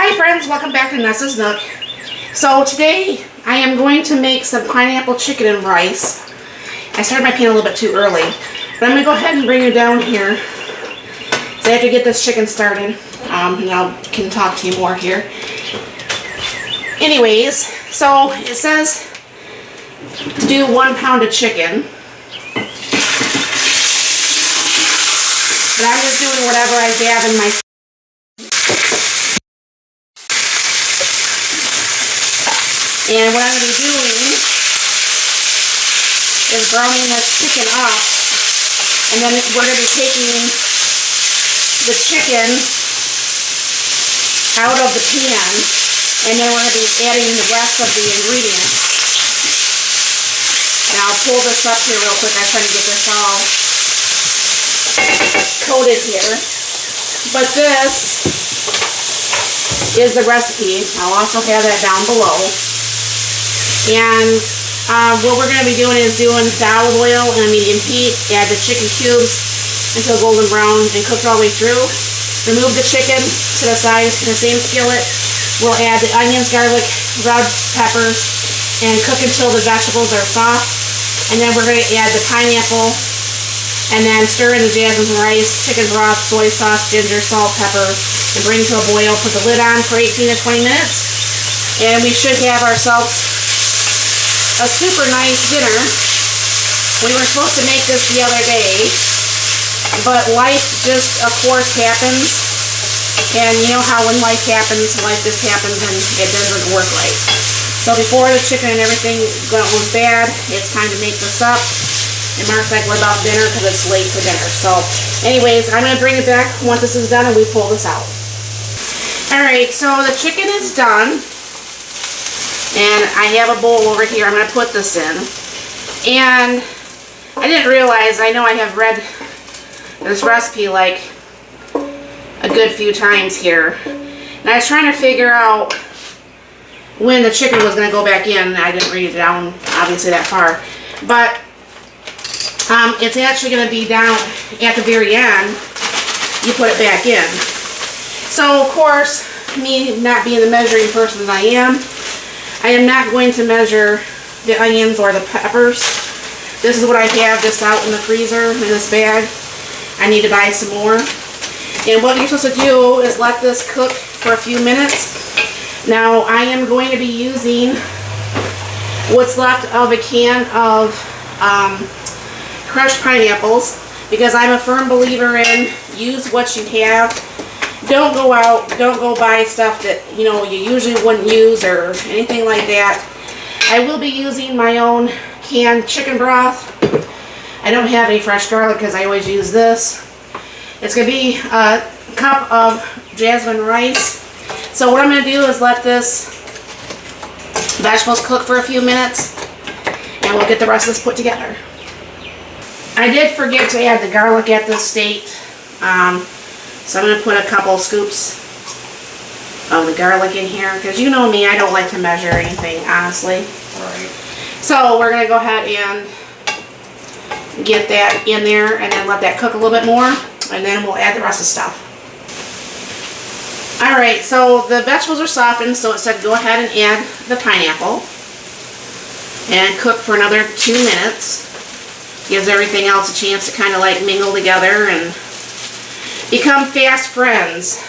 Hi friends, welcome back to Nessa's Nook. So today I am going to make some pineapple chicken and rice. I started my pan a little bit too early, but I'm going to go ahead and bring you down here. So I have to get this chicken started, and I can talk to you more here. Anyways, so it says do 1 pound of chicken. But I'm just doing whatever I have in my. And what I'm going to be doing is browning this chicken up. And then we're going to be taking the chicken out of the pan. And then we're going to be adding the rest of the ingredients. And I'll pull this up here real quick. I'm trying to get this all coated here. But this is the recipe. I'll also have that down below. And what we're going to be doing is doing the olive oil in a medium heat, add the chicken cubes until golden brown and cook it all the way through. Remove the chicken to the side in the same skillet. We'll add the onions, garlic, red peppers, and cook until the vegetables are soft. And then we're going to add the pineapple and then stir in the jasmine rice, chicken broth, soy sauce, ginger, salt, pepper, and bring to a boil. Put the lid on for 18 to 20 minutes. And we should have ourselves a super nice dinner. We were supposed to make this the other day, but life just, of course, happens. And you know how when life just happens and it doesn't work right. So before the chicken and everything goes bad, it's time to make this up. And Mark's like, what about dinner? Because it's late for dinner. So anyways, I'm going to bring it back once this is done and we pull this out. Alright, so the chicken is done. And I have a bowl over here. I'm going to put this in. And I didn't realize, I know I have read this recipe like a good few times here. And I was trying to figure out when the chicken was going to go back in. I didn't read it down, obviously, that far. But it's actually going to be down at the very end. You put it back in. So, of course, me not being the measuring person that I am not going to measure the onions or the peppers. This is what I have just out in the freezer in this bag. I need to buy some more. And what you're supposed to do is let this cook for a few minutes. Now I am going to be using what's left of a can of crushed pineapples because I'm a firm believer in use what you have. Don't go out, don't go buy stuff that, you know, you usually wouldn't use or anything like that. I will be using my own canned chicken broth. I don't have any fresh garlic because I always use this. It's going to be a cup of jasmine rice. So what I'm going to do is let this vegetables cook for a few minutes and we'll get the rest of this put together. I did forget to add the garlic at this state. So I'm going to put a couple scoops of the garlic in here because you know me, I don't like to measure anything, honestly. Right. So we're going to go ahead and get that in there and then let that cook a little bit more and then we'll add the rest of the stuff. Alright, so the vegetables are softened, so it said go ahead and add the pineapple and cook for another 2 minutes. Gives everything else a chance to kind of like mingle together and become fast friends.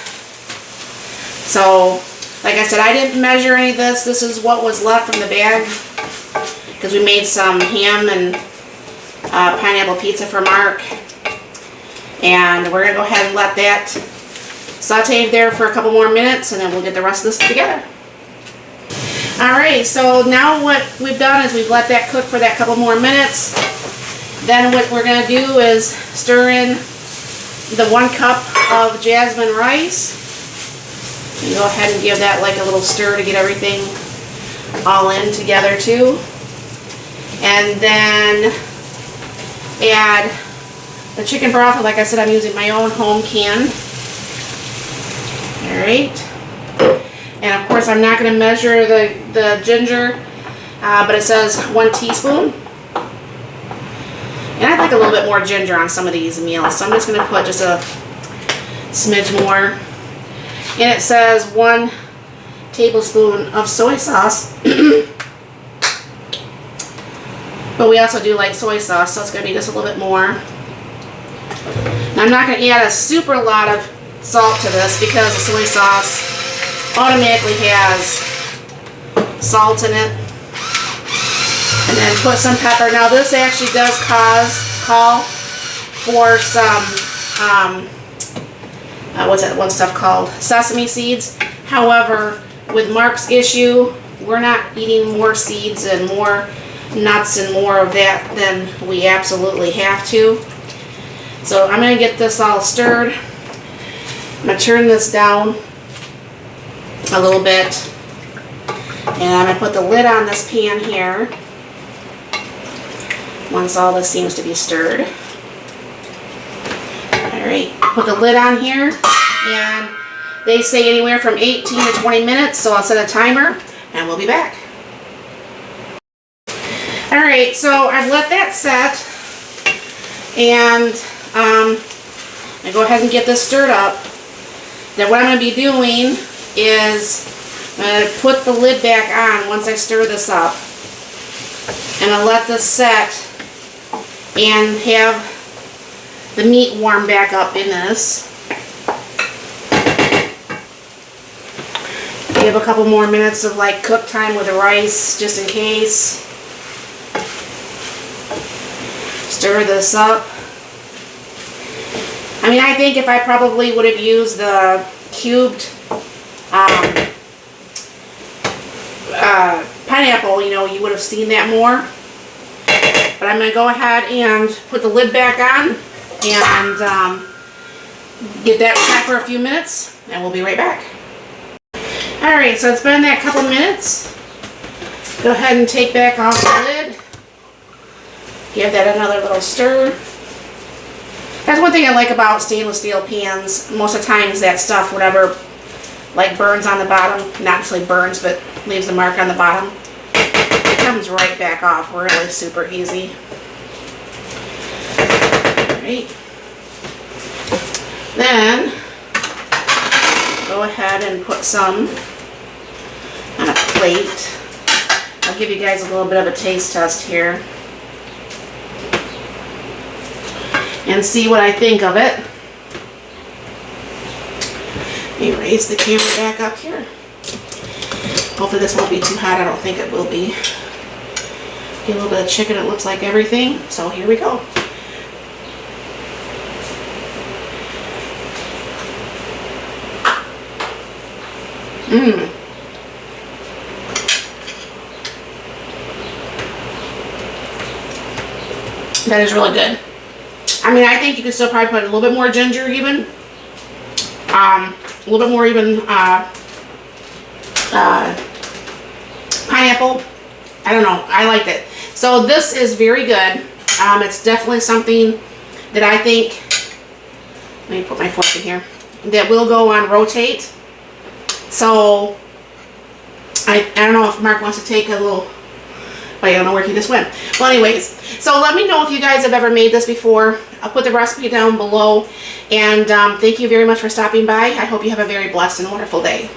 So, like I said, I didn't measure any of this. This is what was left from the bag because we made some ham and pineapple pizza for Mark. And we're going to go ahead and let that saute there for a couple more minutes and then we'll get the rest of this together. Alright, so now what we've done is we've let that cook for that couple more minutes. Then what we're going to do is stir in the 1 cup of jasmine rice. And go ahead and give that like a little stir to get everything all in together too. And then add the chicken broth. Like I said, I'm using my own home can. Alright. And of course I'm not going to measure the ginger, but it says 1 teaspoon. And I'd like a little bit more ginger on some of these meals, so I'm just going to put just a smidge more. And it says 1 tablespoon of soy sauce. But we also do like soy sauce, so it's going to be just a little bit more. Now, I'm not going to add a super lot of salt to this because the soy sauce automatically has salt in it. And then put some pepper. Now, this actually does call for some, what's that one stuff called? Sesame seeds. However, with Mark's issue, we're not eating more seeds and more nuts and more of that than we absolutely have to. So I'm going to get this all stirred. I'm going to turn this down a little bit. And I'm going to put the lid on this pan here once all this seems to be stirred. Alright, put the lid on here, and they say anywhere from 18 to 20 minutes, so I'll set a timer and we'll be back. Alright, so I've let that set, and I go ahead and get this stirred up. Then what I'm going to be doing is I'm going to put the lid back on once I stir this up, and I'll let this set and have the meat warm back up in this. Give a couple more minutes of like cook time with the rice just in case. Stir this up. I mean, I think if I probably would have used the cubed pineapple, you know, you would have seen that more. But I'm going to go ahead and put the lid back on and get that set for a few minutes, and we'll be right back. Alright, so it's been that couple minutes. Go ahead and take back off the lid. Give that another little stir. That's one thing I like about stainless steel pans. Most of the times that stuff, whatever, like burns on the bottom, not necessarily burns, but leaves a mark on the bottom, it comes right back off really super easy. Alright. Then, go ahead and put some on a plate. I'll give you guys a little bit of a taste test here and see what I think of it. Let me raise the camera back up here. Hopefully this won't be too hot. I don't think it will be. Get a little bit of chicken. It looks like everything. So here we go. That is really good. I mean, I think you could still probably put a little bit more ginger even. A little bit more even pineapple. I don't know. I liked it. So this is very good. It's definitely something that I think, let me put my fork in here, that will go on rotate. So I don't know if Mark wants to take a little, I don't know where he just went. Well, anyways, so let me know if you guys have ever made this before. I'll put the recipe down below. And thank you very much for stopping by. I hope you have a very blessed and wonderful day.